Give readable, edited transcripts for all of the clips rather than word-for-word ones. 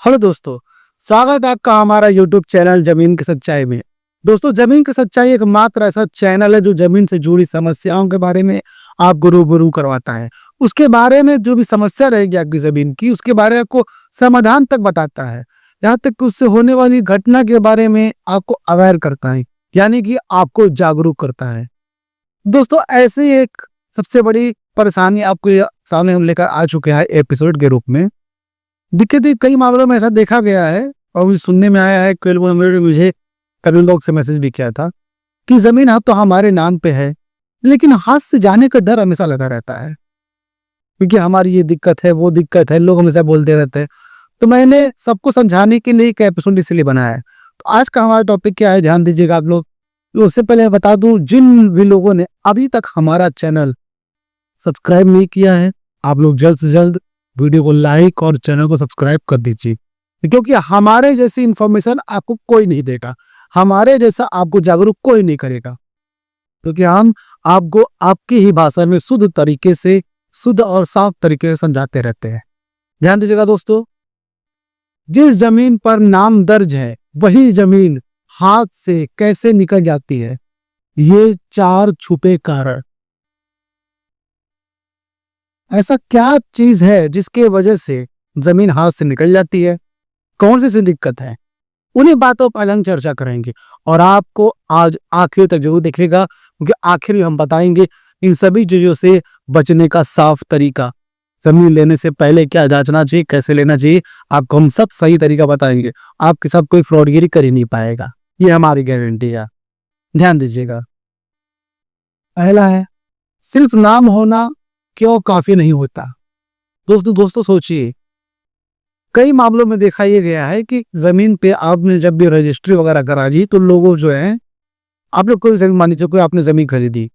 Hello दोस्तों, स्वागत है आपका हमारा यूट्यूब चैनल जमीन की सच्चाई में। दोस्तों, जमीन की सच्चाई एकमात्र ऐसा चैनल है जो जमीन से जुड़ी समस्याओं के बारे में आपको रूबरू करवाता है। उसके बारे में जो भी समस्या रहेगी आपकी जमीन की, उसके बारे में आपको समाधान तक बताता है। यहाँ तक कि उससे होने वाली घटना के बारे में आपको अवेयर करता है, यानी कि आपको जागरूक करता है। दोस्तों, ऐसी एक सबसे बड़ी परेशानी आपको सामने हम लेकर आ चुके हैं एपिसोड के रूप में। दिक्कत कई मामलों में ऐसा देखा गया है और मुझे सुनने में आया है, कई लोगों ने मुझे कई लोग से मैसेज भी किया था कि जमीन अब तो हमारे नाम पे है, लेकिन हाथ से जाने का डर हमेशा लगा रहता है क्योंकि हमारी ये दिक्कत है, वो दिक्कत है, लोग हमेशा बोलते रहते हैं। तो मैंने सबको समझाने के लिए एक एपिसोड इसलिए बनाया है। तो आज का हमारा टॉपिक क्या है, ध्यान दीजिएगा आप लोग। तो उससे पहले बता दूं, जिन भी लोगों ने अभी तक हमारा चैनल सब्सक्राइब नहीं किया है, आप लोग जल्द से जल्द वीडियो को लाइक और चैनल को सब्सक्राइब कर दीजिए, क्योंकि हमारे जैसी इंफॉर्मेशन आपको कोई नहीं देगा, हमारे जैसा आपको जागरूक कोई नहीं करेगा, क्योंकि हम आपको आपकी ही भाषा में शुद्ध तरीके से, शुद्ध और साफ तरीके से समझाते रहते हैं। ध्यान दीजिएगा दोस्तों, जिस जमीन पर नाम दर्ज है वही जमीन हाथ से कैसे निकल जाती है, ये 4 छुपे कारण। ऐसा क्या चीज है जिसके वजह से जमीन हाथ से निकल जाती है, कौन सी दिक्कत है, उन्हीं बातों पर हम चर्चा करेंगे। और आपको आज आखिर तक जरूर देखिएगा, क्योंकि आखिर में हम बताएंगे इन सभी चीजों से बचने का साफ तरीका। जमीन लेने से पहले क्या जांचना चाहिए, कैसे लेना चाहिए, आपको हम सब सही तरीका बताएंगे। आपके साथ कोई फ्रॉडगिरी कर ही नहीं पाएगा, ये हमारी गारंटी है। ध्यान दीजिएगा। पहला है, सिर्फ नाम होना क्यों काफी नहीं होता। दोस्तों सोचिए, कई मामलों में देखा यह गया है कि जमीन पे आपने जब भी रजिस्ट्री वगैरह करा दी तो लोगों जो है, आप लोग कोई जमीन, मान लीजिए कोई आपने जमीन खरीदी,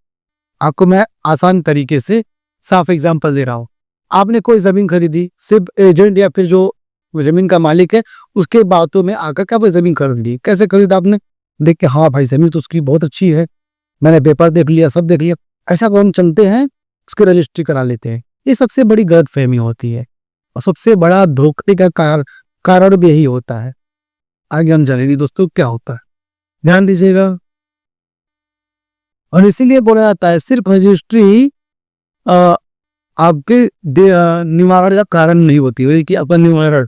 आपको मैं आसान तरीके से साफ एग्जांपल दे रहा हूँ। आपने कोई जमीन खरीदी, सिर्फ एजेंट या फिर जो जमीन का मालिक है उसके बातों में आकर के आपने जमीन खरीद ली। कैसे खरीदा आपने? देख के, हाँ भाई जमीन तो उसकी बहुत अच्छी है, मैंने पेपर देख लिया, सब देख लिया, ऐसा हम चलते हैं, उसकी रजिस्ट्री करा लेते हैं। ये सबसे बड़ी गलतफहमी होती है और सबसे बड़ा धोखे का कारण भी यही होता है। आगे हम जानेंगे दोस्तों क्या होता है, ध्यान दीजिएगा। और इसीलिए बोला जाता है सिर्फ रजिस्ट्री आपके निवारण का कारण नहीं होती है, कि आपका निवारण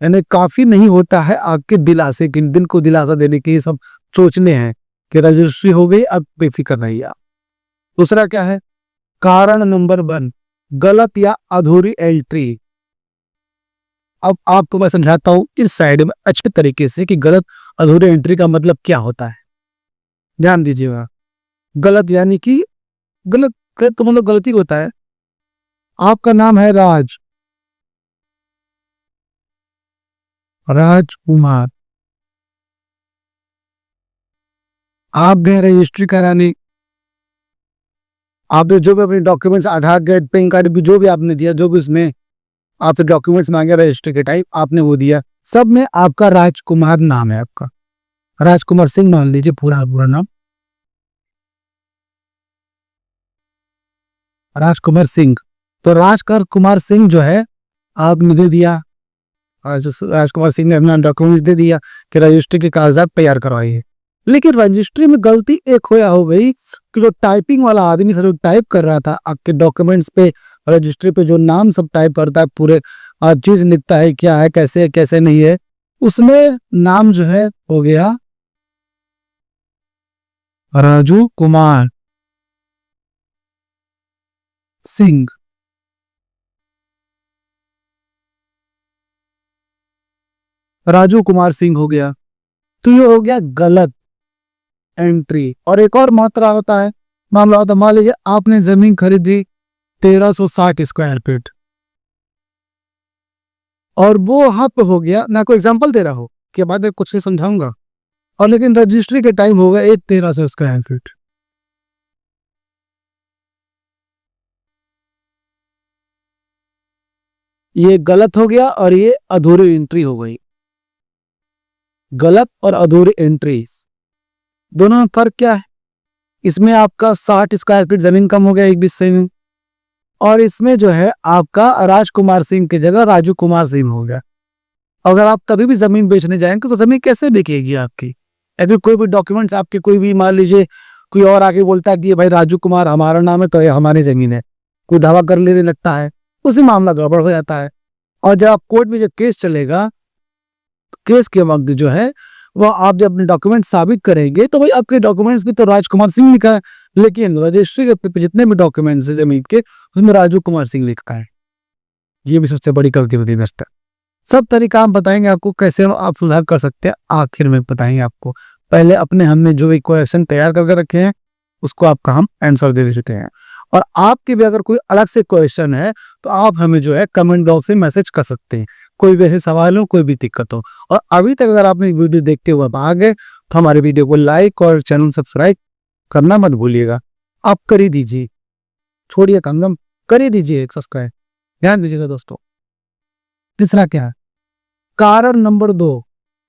यानी काफी नहीं होता है आपके दिलासे के, दिल को दिलासा देने के ये सब सोचने हैं कि रजिस्ट्री हो गई, अब बेफिक्र रहिए आप। दूसरा क्या है, कारण नंबर 1, गलत या अधूरी एंट्री। अब आपको मैं समझाता हूं इस साइड में अच्छे तरीके से कि गलत अधूरी एंट्री का मतलब क्या होता है। ध्यान दीजिएगा। गलत यानी कि गलत तो मतलब गलती होता है। आपका नाम है राजकुमार, आप गए रजिस्ट्री कराने, आपने जो भी अपने डॉक्यूमेंट्स, आधार कार्ड, पैन कार्ड भी जो भी आपने दिया, जो भी उसमें आपसे डॉक्यूमेंट्स मांगे रजिस्ट्री के टाइप, आपने वो दिया, सब में आपका राजकुमार नाम है, आपका राजकुमार सिंह मान लीजिए, पूरा नाम राजकुमार सिंह। तो राजकुमार सिंह जो है आपने दे दिया, राजकुमार सिंह ने अपना डॉक्यूमेंट दे दिया कि रजिस्ट्री के कागजात तैयार करवाइए। लेकिन रजिस्ट्री में गलती एक होया हो गई कि जो टाइपिंग वाला आदमी था, जो टाइप कर रहा था आपके डॉक्यूमेंट्स पे, रजिस्ट्री पे जो नाम सब टाइप करता है, पूरे चीज लिखता है, क्या है, कैसे है, कैसे नहीं है, उसमें नाम जो है हो गया राजू कुमार सिंह। राजू कुमार सिंह हो गया, तो ये हो गया गलत एंट्री। और एक और मात्रा होता है, मामला होता है, मान लीजिए आपने जमीन खरीदी 1360 स्क्वायर फीट, और वो वहां पे हो गया, ना कोई एग्जांपल दे रहा हो कि बाद कुछ नहीं समझाऊंगा, और लेकिन रजिस्ट्री के टाइम हो गया 1300 स्क्वायर फीट। ये गलत हो गया और ये अधूरी एंट्री हो गई। गलत और अधूरी एंट्री दोनों में फर्क क्या है? इसमें आपका 60 स्क्वायर फीट जमीन कम हो गया, एक 20 से में, और इसमें जो है आपका राजकुमार सिंह की जगह राजू कुमार सिंह हो गया। अगर आप कभी भी जमीन बेचने जाएंगे तो जमीन कैसे बिकेगी आपकी? या फिर कोई भी डॉक्यूमेंट्स आपके, कोई भी मान लीजिए कोई और आके बोलता है कि ये भाई राजू कुमार हमारा नाम है तो ये हमारी जमीन है, कोई दावा कर लेने लगता है, उसी मामला गड़बड़ हो जाता है। और जब आप कोर्ट में जो केस चलेगा, केस के वक्त जो है वो आप जब अपने डॉक्यूमेंट साबित करेंगे तो भाई आपके डॉक्यूमेंट्स भी तो राजकुमार सिंह लिखा है, लेकिन रजिस्ट्री के जितने भी डॉक्यूमेंट्स है जमीन के उसमें राजू कुमार सिंह लिखा है। ये भी सबसे बड़ी गलती होती है इन्वेस्टर। सब तरीका हम बताएंगे आपको कैसे आप सुधार कर सकते हैं, आखिर में बताएंगे आपको। पहले अपने हमने जो भी क्वेश्चन तैयार करके रखे हैं उसको आपका हम आंसर दे चुके हैं। और आपके भी अगर कोई अलग से क्वेश्चन है तो आप हमें जो है कमेंट बॉक्स में मैसेज कर सकते हैं, कोई भी सवाल हो, कोई भी दिक्कत हो। और अभी तक अगर आपने वीडियो देखते हुए आ गए तो हमारे वीडियो को लाइक और चैनल सब्सक्राइब करना मत भूलिएगा। आप कर ही दीजिए, छोड़िए कंगम, कर ही दीजिए एक सब्सक्राइब, ध्यान दीजिएगा दोस्तों। तीसरा क्या है? कारण नंबर 2,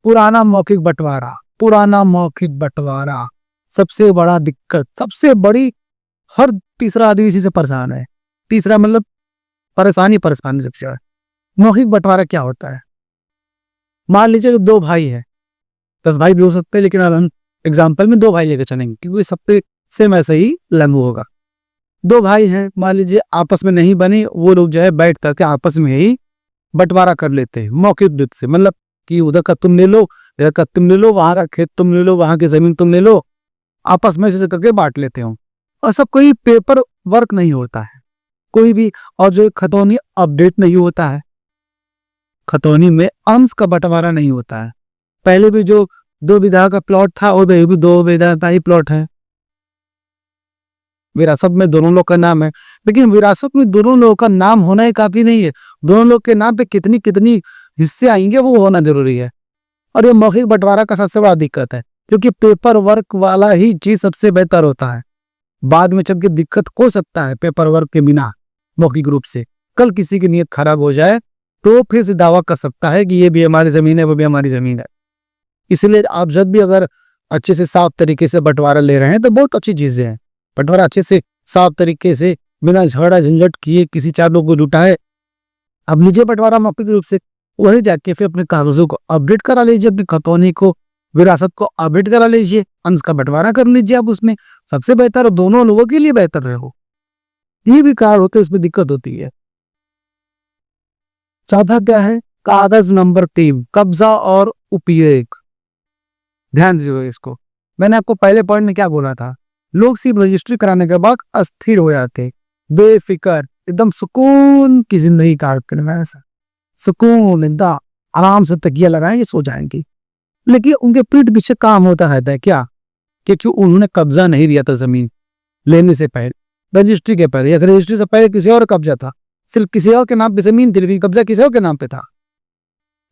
पुराना मौखिक बंटवारा। पुराना मौखिक बंटवारा सबसे बड़ा दिक्कत, सबसे बड़ी, हर तीसरा आदमी इसी से परेशान है। तीसरा मतलब परेशानी सबसे ज्यादा। मौखिक बंटवारा क्या होता है? मान लीजिए 2 भाई है, 10 भाई भी हो सकते हैं, लेकिन हम एग्जाम्पल में 2 भाई लेकर चलेंगे क्योंकि सबसे सेम ऐसा ही लागू होगा। 2 भाई हैं, मान लीजिए आपस में नहीं बने, वो लोग जो है बैठ करके आपस में ही बंटवारा कर लेते हैं मौखिक रूप से। मतलब कि उधर का तुम ले लो, इधर का तुम ले लो, वहां का खेत तुम ले लो, वहां की जमीन तुम ले लो, आपस में से करके बांट लेते हो। और सब कोई पेपर वर्क नहीं होता है कोई भी, और जो खतौनी अपडेट नहीं होता है, खतौनी में अंश का बंटवारा नहीं होता है। पहले भी जो 2 बीघा का प्लॉट था और भी 2 बीघा का ही प्लॉट है, विरासत में दोनों लोग का नाम है, लेकिन विरासत में दोनों लोगों का नाम होना ही काफी नहीं है, दोनों लोग के नाम पे कितनी कितनी हिस्से आएंगे वो होना जरूरी है। और ये मौखिक बंटवारा का सबसे बड़ा दिक्कत है, क्योंकि पेपर वर्क वाला ही चीज सबसे बेहतर होता है। बाद में चल के दिक्कत हो सकता है पेपर वर्क के बिना, मौखिक रूप से कल किसी की नीयत खराब हो जाए तो फिर से दावा कर सकता है कि ये भी हमारी जमीन है, वो भी हमारी जमीन है। इसलिए आप जब भी अगर अच्छे से साफ तरीके से बंटवारा ले रहे हैं तो बहुत अच्छी चीजें हैं। बंटवारा अच्छे से साफ तरीके से बिना झगड़ा झंझट किए किसी 4 लोग को लुटाए, अब लीजिए बंटवारा मौखिक रूप से, वही जाके फिर अपने कागजों को अपडेट करा लीजिए, अपनी खतौनी को, विरासत को अपडेट करा लीजिए, अंश का बंटवारा कर लीजिए। आप उसमें सबसे बेहतर, दोनों लोगों के लिए बेहतर रहे हो। ये भी कार्ड होते हैं, उसमें दिक्कत होती है। चौथा क्या है? कागज नंबर 3, कब्जा और उपयोग। ध्यान दीजिए इसको। मैंने आपको पहले पॉइंट में क्या बोला था? लोग सिर्फ रजिस्ट्री कराने के बाद अस्थिर हो जाते, बेफिक्र, एकदम सुकून की जिंदगी काटते हैं, ऐसा सुकून, एकदम आराम से तकिया लगाएंगे सो जाएंगे। लेकिन उनके पीठ पीछे काम होता रहता है क्या? क्योंकि उन्होंने कब्जा नहीं लिया था जमीन लेने से पहले, रजिस्ट्री के पहले, या रजिस्ट्री से पहले किसी और कब्जा था, सिर्फ किसी और के नाम पे जमीन थी, लेकिन कब्जा किसी और के नाम पे था,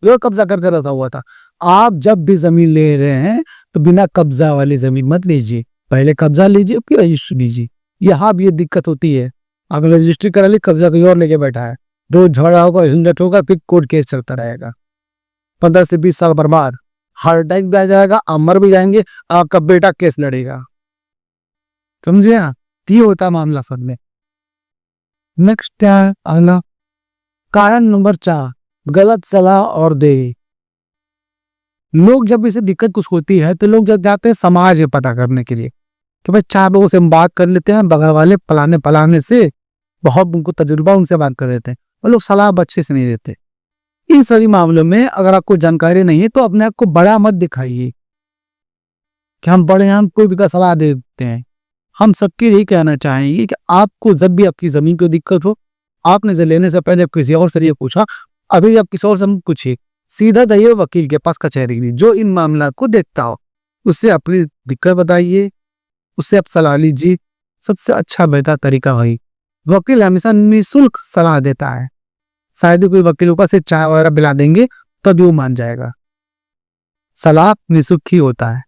वो कब्जा करके रखा हुआ था। आप जब भी जमीन ले रहे हैं तो बिना कब्जा वाली जमीन मत लीजिए, पहले कब्जा लीजिए फिर रजिस्ट्री लीजिए। यहाँ भी ये दिक्कत होती है, अगर रजिस्ट्री करा ली, कब्जा कोई और लेके बैठा है, रोज झगड़ा होगा, झंझट होगा, फिर कोर्ट केस चलता रहेगा, 15 से 20 साल बर्बाद, हार्ट अटैक भी आ जाएगा, आप मर भी जाएंगे, आपका बेटा केस लड़ेगा। समझे? ये होता मामला सब में। नेक्स्ट क्या है? अगला कारण नंबर 4, गलत सलाह और देरी। लोग जब इसे दिक्कत कुछ होती है तो लोग जब जाते हैं समाज में पता करने के लिए कि भाई 4 लोगों से हम बात कर लेते हैं, बगल वाले फलाने से बहुत उनको तजुर्बा, उनसे बात कर लेते हैं, और लोग सलाह अच्छे से नहीं देते। इन सभी मामलों में अगर आपको जानकारी नहीं है तो अपने आप को बड़ा मत दिखाइए कि हम बड़े हैं, हम कोई भी का सलाह दे देते हैं। हम सबके यही कहना चाहेंगे कि आपको जब भी आपकी जमीन को दिक्कत हो, आपने लेने से पहले किसी और से ये पूछा, अभी आप किसी और से पूछिए, सीधा जाइए वकील के पास, कचहरी में, जो इन मामला को देखता हो, उससे अपनी दिक्कत बताइए, उससे आप सलाह लीजिए। सबसे अच्छा बेहतर तरीका वही, वकील हमेशा निःशुल्क सलाह देता है, शायद ही कोई वकील ऊपर से चाय वगैरह पिला देंगे तब वो मान जाएगा। सलाह निःशुल्क ही होता है,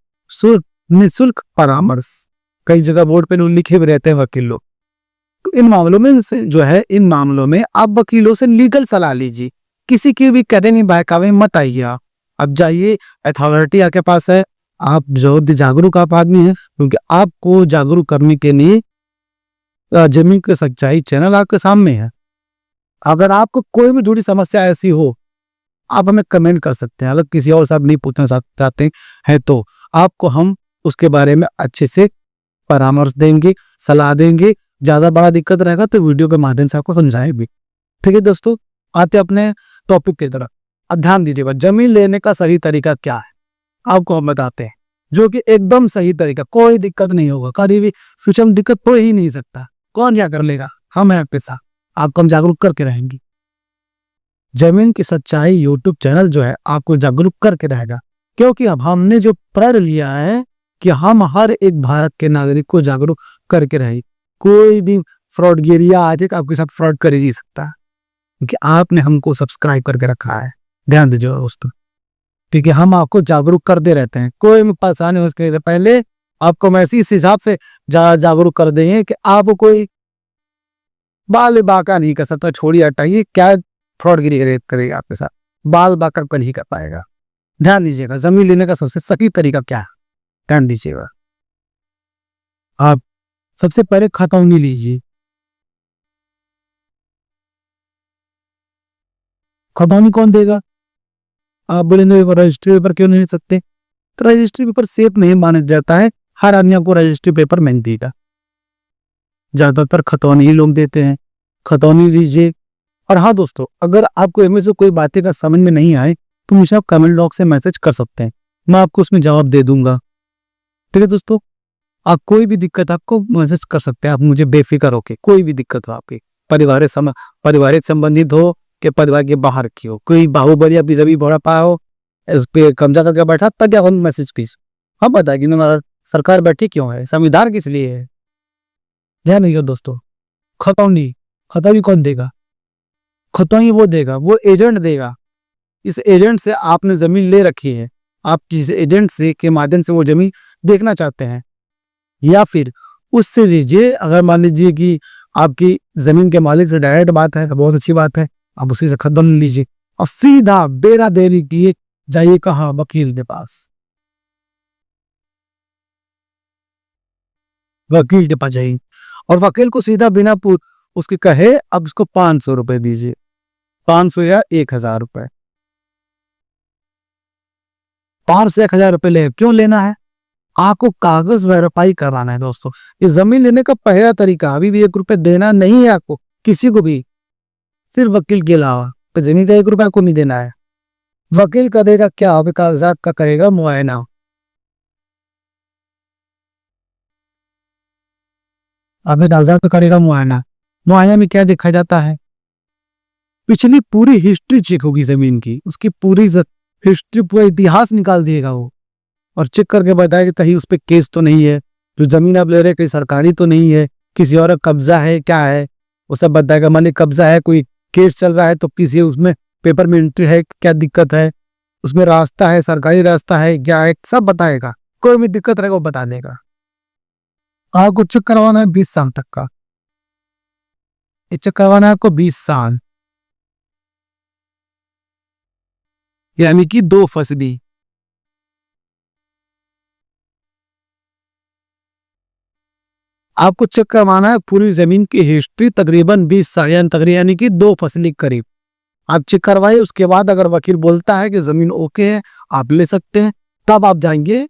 निःशुल्क परामर्श, कई जगह बोर्ड पे लिखे भी रहते हैं वकील लोग। तो इन मामलों में जो है, इन मामलों में आप वकीलों से लीगल सलाह लीजिए, किसी की भी कदम बहकावे मत आइए। आप जाइए, अथॉरिटी आपके पास है, आप जो जागरूक आप आदमी हैं, क्योंकि आपको जागरूक करने के लिए जमीन की सच्चाई चैनल आपके सामने है। अगर आपको कोई भी जुड़ी समस्या ऐसी हो आप हमें कमेंट कर सकते हैं। अगर किसी और से आप नहीं पूछना चाहते हैं तो आपको हम उसके बारे में अच्छे से परामर्श देंगे, सलाह देंगे। ज़्यादा बड़ा दिक्कत रहेगा तो वीडियो के माध्यम से आपको समझाएंगे। ठीक है दोस्तों, आते अपने टॉपिक की तरफ। अब ध्यान दीजिएगा, जमीन लेने का सही तरीका क्या है आपको हम बताते हैं, जो कि एकदम सही तरीका, कोई दिक्कत नहीं होगा। कभी भी फ्यूचर में दिक्कत हो ही नहीं सकता। कौन क्या कर लेगा, हम हैं आपके साथ, आपको हम जागरूक करके रहेंगे। जमीन की सच्चाई यूट्यूब चैनल जो है आपको जागरूक करके रहेगा, क्योंकि अब हमने जो प्रण लिया है कि हम हर एक भारत के नागरिक को जागरूक करके रहे। कोई भी फ्रॉडगिरिया आ जाए आपके साथ फ्रॉड कर ही नहीं सकता, क्योंकि आपने हमको सब्सक्राइब करके रखा है। ध्यान दीजिए दोस्तों, क्योंकि हम आपको जागरूक करते रहते हैं। कोई भी परेशानी हो उसके पहले आपको हम इस हिसाब से जागरूक कर देंगे कि आपको कोई बाल बाका नहीं कर सकता। छोड़िए, हटाइए, क्या फ्रॉडगिरी करेगा आपके साथ, बाल बाका कर नहीं कर पाएगा। ध्यान दीजिएगा, जमीन लेने का सबसे सही तरीका क्या है, ध्यान दीजिएगा। आप सबसे पहले खतौनी लीजिए। खतौनी कौन देगा? आप बोलेंगे रजिस्ट्री पेपर क्यों नहीं ले सकते? तो रजिस्ट्री पेपर सेफ नहीं माना जाता है। हर आदमी को रजिस्ट्री पेपर नहीं देगा, ज्यादातर खतौनी ही लोग देते हैं। खतौनी लीजिए। और हाँ दोस्तों, अगर आपको इनमें से कोई बातें का समझ में नहीं आए तो मुझे आप कमेंट बॉक्स से मैसेज कर सकते हैं, मैं आपको उसमें जवाब दे दूंगा। ठीक है दोस्तों, आप कोई भी दिक्कत आपको मैसेज कर सकते हैं। आप मुझे बेफिक्र होके, कोई भी दिक्कत हो आपकी, पारिवारिक संबंधित हो कि परिवार के बाहर की हो, कोई बाहुबली अभी जब बड़ा पाया हो, उस पर कब्जा करके बैठा, तब क्या हम मैसेज की हम बताएगी हमारा सरकार बैठी क्यों है, संविधान किस लिए है। ध्यान नहीं हो दोस्तों। खतौनी, खतौनी कौन देगा? खतौनी वो देगा, वो एजेंट देगा। इस एजेंट से आपने जमीन ले रखी है, आप जिस एजेंट से के माध्यम से वो जमीन देखना चाहते हैं, या फिर उससे लीजिए। अगर मान लीजिए कि आपकी जमीन के मालिक से डायरेक्ट बात है तो बहुत अच्छी बात है, आप उसी से खतौनी लीजिए और सीधा बेरा देरी किए जाइए कहाँ, वकील के पास। वकील के पास जाइए और वकील को सीधा बिना उसके कहे अब उसको 500 रुपए दीजिए, 500 या 1000 रुपए। 500 से 1000 रुपए ले, क्यों लेना है? आपको कागज वेरीफाई कराना है दोस्तों। ये जमीन लेने का पहला तरीका, अभी भी 1 रुपए देना नहीं है आपको किसी को भी, सिर्फ वकील के अलावा। तो जमीन का 1 रुपया आपको नहीं देना है। वकील का देगा क्या, अभी कागजात का करेगा मुआयना। अभी कागजात का करेगा मुआयना। मुआयना में क्या देखा जाता है? पिछली पूरी हिस्ट्री चेक होगी जमीन की, उसकी पूरी हिस्ट्री, पूरा इतिहास निकाल दिएगा वो, और चेक करके बताएगा कहीं उस पर केस तो नहीं है, जो जमीन आप ले रहे कहीं सरकारी तो नहीं है, किसी और का कब्जा है, क्या है वो सब बताएगा। मान ली कब्जा है, कोई केस चल रहा है तो किसी उसमें पेपर में एंट्री है, क्या दिक्कत है, उसमें रास्ता है, सरकारी रास्ता है क्या है, सब बताएगा। कोई भी दिक्कत रहेगा वो बता देगा। आपको चेक करवाना है 20 साल तक का, ये चेक करवाना है आपको 20 साल, यानी कि 2 फसली। आपको चेक करवाना है पूरी जमीन की हिस्ट्री तकरीबन 20 साल, यानी कि 2 फसली करीब। आप चेक करवाइए, उसके बाद अगर वकील बोलता है कि जमीन ओके है, आप ले सकते हैं, तब आप जाएंगे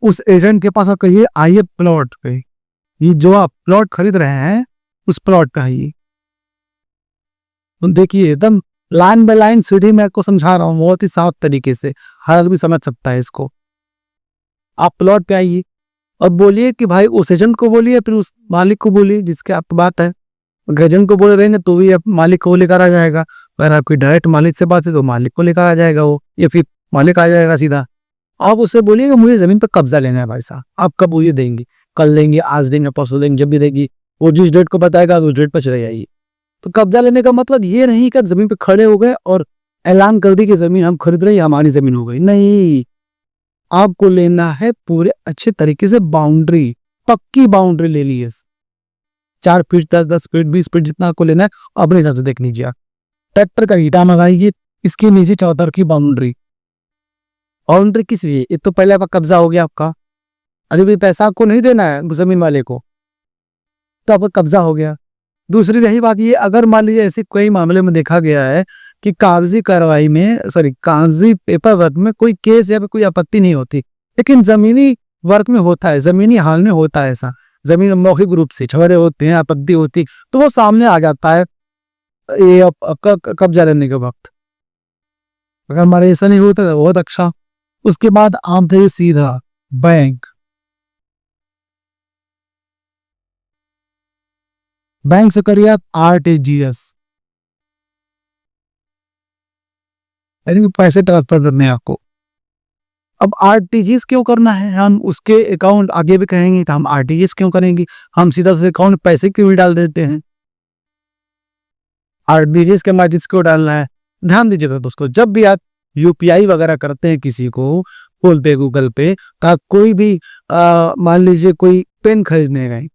उस एजेंट के पास और कहिए आइए प्लॉट पे, ये जो आप प्लॉट खरीद रहे हैं उस प्लॉट का ही। तो देखिए एकदम लाइन बाय लाइन सीढ़ी में आपको समझा रहा हूँ, बहुत ही साफ तरीके से, हर आदमी समझ सकता है इसको। आप प्लॉट पे आइए और बोलिए कि भाई उस एजेंट को बोलिए, फिर उस मालिक को बोलिए जिसके आपकी बात है। एजेंट को बोले रहेंगे तो भी मालिक को लेकर आ जाएगा, अगर आपकी डायरेक्ट मालिक से बात है तो मालिक को लेकर आ जाएगा वो, या फिर मालिक आ जाएगा सीधा। आप उससे बोलिएगा मुझे जमीन पर कब्जा लेना है भाई साहब, आप कब मुझे देंगे, कल देंगे, आज देंगे, परसों देंगे, जब भी देगी, वो जिस डेट को बताएगा उस डेट पर चले जाइए। तो कब्जा लेने का मतलब ये नहीं कि जमीन पे खड़े हो गए और ऐलान कर दी कि जमीन हम खरीद रहे हैं, हमारी जमीन हो गई, नहीं। आपको लेना है पूरे अच्छे तरीके से बाउंड्री, पक्की बाउंड्री ले ली है, 4 फीट 10 फीट 20 फीट जितना आपको लेना है अपने हिसाब से देख लीजिए। आप ट्रैक्टर का ईटा मंगाइए, इसके नीचे चौतर की बाउंड्री। बाउंड्री किस लिए? एक तो पहले आपका कब्जा हो गया आपका, अभी भी पैसा आपको नहीं देना है जमीन वाले को, तो आपका कब्जा हो गया। दूसरी रही बात ये, अगर मान लीजिए ऐसे कई मामले में देखा गया है कि कागजी कार्रवाई में कागजी पेपर वर्क में कोई केस या कोई आपत्ति नहीं होती, लेकिन जमीनी वर्क में होता है, जमीनी हाल में होता है ऐसा। जमीन मौखिक रूप से झगड़े होते हैं, आपत्ति होती, तो वो सामने आ जाता है ये कब्जा लेने के वक्त। अगर हमारे ऐसा नहीं होता तो बहुत अच्छा। उसके बाद आप थे सीधा बैंक। बैंक से करिए आप RTGS, यानी कि पैसे ट्रांसफर करने हैं आपको। अब RTGS क्यों करना है, हम उसके अकाउंट आगे भी कहेंगे, तो हम RTGS क्यों करेंगे, हम सीधा से अकाउंट पैसे क्यों डाल देते हैं। RTGS के माध्यम से क्यों डालना है, ध्यान दीजिएगा दोस्तों। जब भी आप UPI वगैरह करते हैं किसी को, फोन पे, गूगल पे, का कोई भी मान लीजिए कोई पेन खरीदने गए,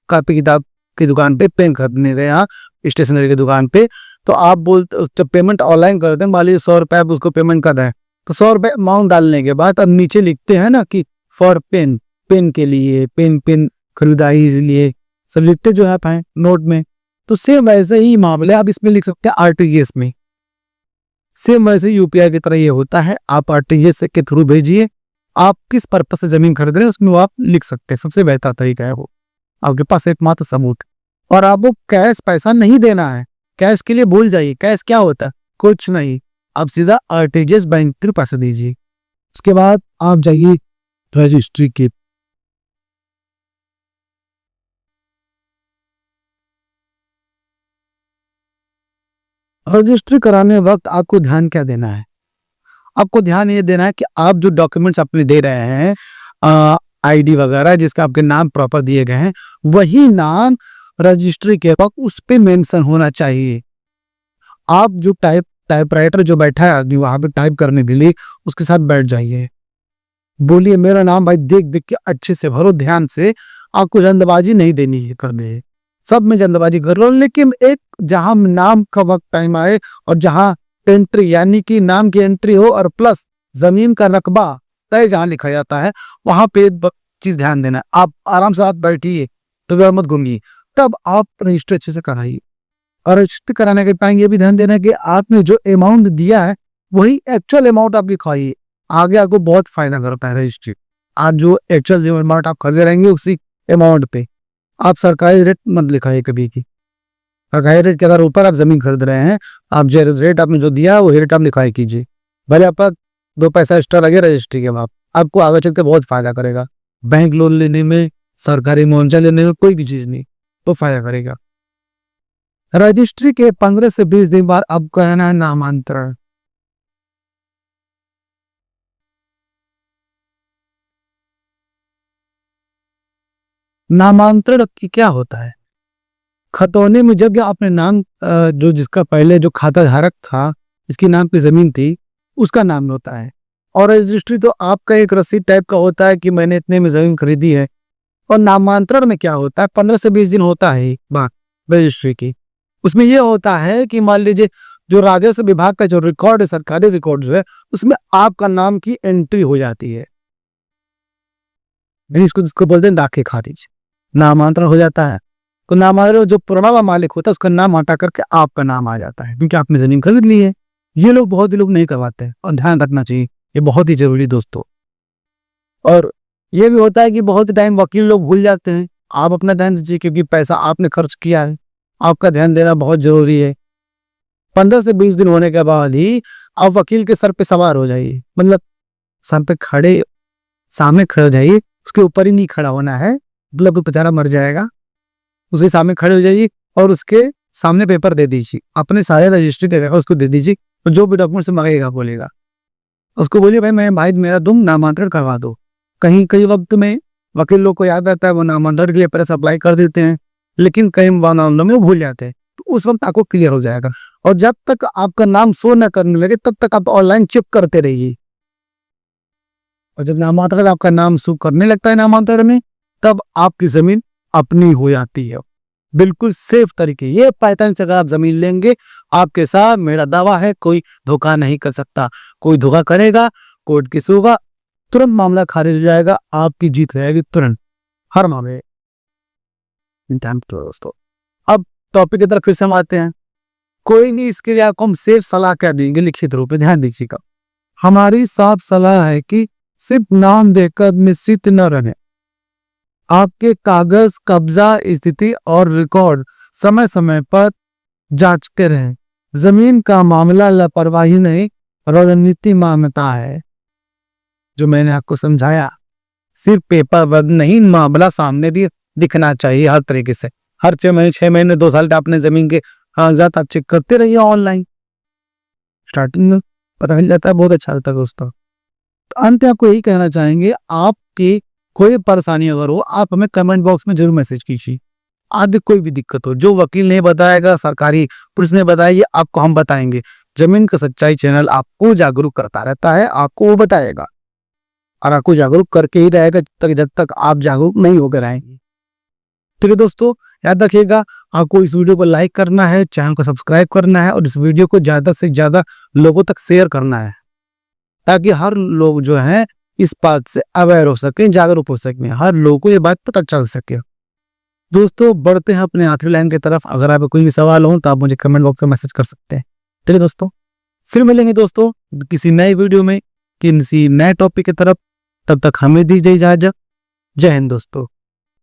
कॉपी किताब की दुकान पे पेन खरीदने गए, यहाँ स्टेशनरी की दुकान पे, तो आप बोलते जब पेमेंट ऑनलाइन करते हैं, मान लीजिए 100 रुपये आप उसको पेमेंट कर रहे हैं, तो 100 रुपये अमाउंट डालने के बाद अब नीचे लिखते हैं ना कि फॉर पेन, पेन के लिए, पेन खरीदारी के लिए, सब लिखते जो है पाए नोट में। तो सेम वैसे ही मामले आप इसमें लिख सकते हैं RTGS में। सेम वैसे UPI की तरह ये होता है, आप RTGS के थ्रू भेजिए। आप किस पर्पज से जमीन खरीद रहे हैं उसमें वो आप लिख सकते हैं, सबसे बेहतर तरीका है वो। आपके पास एकमात्र सबूत, और आपको कैश पैसा नहीं देना है, कैश के लिए भूल जाइए। कैश क्या होता है, कुछ नहीं, आप सीधा RTGS बैंक थ्रू पैसे दीजिए। उसके बाद आप जाइए रजिस्ट्री की। रजिस्ट्री कराने वक्त आपको ध्यान क्या देना है, आपको ध्यान ये देना है कि आप जो डॉक्यूमेंट्स अपने दे रहे हैं, ID वगैरह जिसका आपके नाम प्रॉपर दिए गए हैं, वही नाम रजिस्ट्री के वक्त उस पे मेंशन होना चाहिए। आप जो टाइपराइटर जो बैठा है आदमी वहां पे टाइप करने के लिए, उसके साथ बैठ जाइए, बोलिए मेरा नाम भाई देख देख के अच्छे से भरो, ध्यान से। आपको जल्दबाजी नहीं देनी है करने, सब में जल्दबाजी कर लो, लेकिन एक जहां नाम का वक्त टाइम आए और जहां एंट्री यानी कि नाम की एंट्री हो और प्लस जमीन का रकबा तय जहां लिखा जाता है, वहां पे चीज ध्यान देना है। आप आराम से हाथ बैठिए, तो मत घूमिए, तब आप रजिस्टर अच्छे से कराइए। और रजिस्टर कराने के टाइम ये भी ध्यान देना है कि आपने जो अमाउंट दिया है वही एक्चुअल अमाउंट आप लिखवाइए। आगे आपको बहुत फायदा करता है रजिस्ट्री। आज जो एक्चुअल अमाउंट आप खरीदे रहेंगे उसी अमाउंट पे आप सरकारी रेट मत लिखाइए कभी की। सरकारी रेट के अगर ऊपर आप जमीन खरीद रहे हैं, आप जो रेट आपने जो दिया वो रेट आप लिखाई कीजिए, भले आप 2 पैसा एक्स्ट्रा लगे रजिस्ट्री के बाद, आपको आगे चलकर बहुत फायदा करेगा। बैंक लोन लेने में, सरकारी मुआवजा लेने में कोई भी चीज नहीं, तो फायदा करेगा। रजिस्ट्री के 15 से 20 दिन बाद अब कहना है नामांतरण। नामांतरण की क्या होता है, खतौनी में जब आपने नाम जो जिसका पहले जो खाता धारक था, जिसकी नाम की जमीन थी, उसका नाम होता है। और रजिस्ट्री तो आपका एक रसीद टाइप का होता है कि मैंने इतने में जमीन खरीदी है। और नामांतरण में क्या होता है, 15 से 20 दिन होता है बात रजिस्ट्री की। उसमें यह होता है कि मान लीजिए जो राजस्व विभाग का जो रिकॉर्ड है, सरकारी रिकॉर्ड जो है, उसमें आपका नाम की एंट्री हो जाती है। इसको जिसको बोलते हैं दाखे खारिज, नामांतरण हो जाता है। तो नामांतरण जो पुराना मालिक होता है उसका नाम हटा करके आपका नाम आ जाता है, क्योंकि आपने जमीन खरीद ली है। ये लोग बहुत ही लोग नहीं करवाते हैं, और ध्यान रखना चाहिए, ये बहुत ही जरूरी दोस्तों। और ये भी होता है कि बहुत टाइम वकील लोग भूल जाते हैं। आप अपना ध्यान दीजिए, क्योंकि पैसा आपने खर्च किया है, आपका ध्यान देना बहुत जरूरी है। 15 से 20 दिन होने के बाद ही आप वकील के सर पे सवार हो जाइए, मतलब सर पे खड़े, सामने खड़े हो जाइए, उसके ऊपर ही नहीं खड़ा होना है, मतलब बेचारा मर जाएगा। उसके सामने खड़े हो जाइए और उसके सामने पेपर दे दीजिए, अपने सारे रजिस्ट्री करेगा उसको दे दीजिए, तो जो भी डॉक्यूमेंट मांगेगा बोलेगा, उसको बोलिए भाई मेरा तुम नामांतरण करवा दो। कई वक्त में वकील लोग को याद आता है, वो नामांतरण के लिए पैसे अप्लाई कर देते हैं, लेकिन कई मामलों में वो भूल जाते हैं, तो उस वक्त आपको क्लियर हो जाएगा। और जब तक आपका नाम शो न करने लगे तब तक आप ऑनलाइन चेक करते रहिए, और जब नामांतरण आपका नाम शो करने लगता है नामांतरण में, तब आपकी जमीन अपनी हो जाती है, बिल्कुल सेफ तरीके। ये पैटर्न से अगर आप जमीन लेंगे, आपके साथ मेरा दावा है कोई धोखा नहीं कर सकता। कोई धोखा करेगा, कोर्ट केस होगा, तुरंत मामला खारिज हो जाएगा, आपकी जीत रहेगी तुरंत हर मामले में। दोस्तों अब टॉपिक की तरफ फिर से हम आते हैं। कोई नहीं, इसके लिए आपको हम सिर्फ सलाह क्या देंगे लिखित रूप में, ध्यान दीजिएगा। हमारी साफ सलाह है कि सिर्फ नाम देकर निश्चित न रहें। आपके कागज, कब्जा स्थिति और रिकॉर्ड समय समय पर जांचते रहें। जमीन का मामला लापरवाही नहीं, रणनीति मामला है। जो मैंने आपको समझाया, सिर्फ पेपर वर्क नहीं, मामला सामने भी दिखना चाहिए हर तरीके से। हर 6 महीने 2 साल आपने जमीन के कागजात आप चेक करते रहिए ऑनलाइन। स्टार्टिंग में पता चल जाता है, बहुत अच्छा लगता है दोस्तों। तो अंत में आपको यही कहना चाहेंगे, आपकी कोई परेशानी अगर हो, आप हमें कमेंट बॉक्स में जरूर मैसेज कीजिए। आगे कोई भी दिक्कत हो, जो वकील नहीं बताएगा, सरकारी पुलिस ने बताएगी, आपको हम बताएंगे। जमीन का सच्चाई चैनल आपको जागरूक करता रहता है, आपको वो बताएगा और आपको जागरूक करके ही रहेगा जब तक आप जागरूक नहीं होकर आएंगे। ठीक है दोस्तों, याद रखिएगा, आपको इस वीडियो को लाइक करना है, चैनल को सब्सक्राइब करना है और इस वीडियो को ज्यादा से ज्यादा लोगों तक शेयर करना है, ताकि हर लोग जो है इस बात से अवेयर हो सके, जागरूक हो सके, हर लोगों को ये बात पता चल सके। दोस्तों बढ़ते हैं अपने आखिरी लाइन की तरफ। अगर आपको कोई भी सवाल हो तो आप मुझे कमेंट बॉक्स में मैसेज कर सकते हैं। ठीक है दोस्तों, फिर मिलेंगे दोस्तों किसी नए वीडियो में, किसी नए टॉपिक की तरफ। तब तक हमें दीजिए इजाजत। जय हिंद दोस्तों।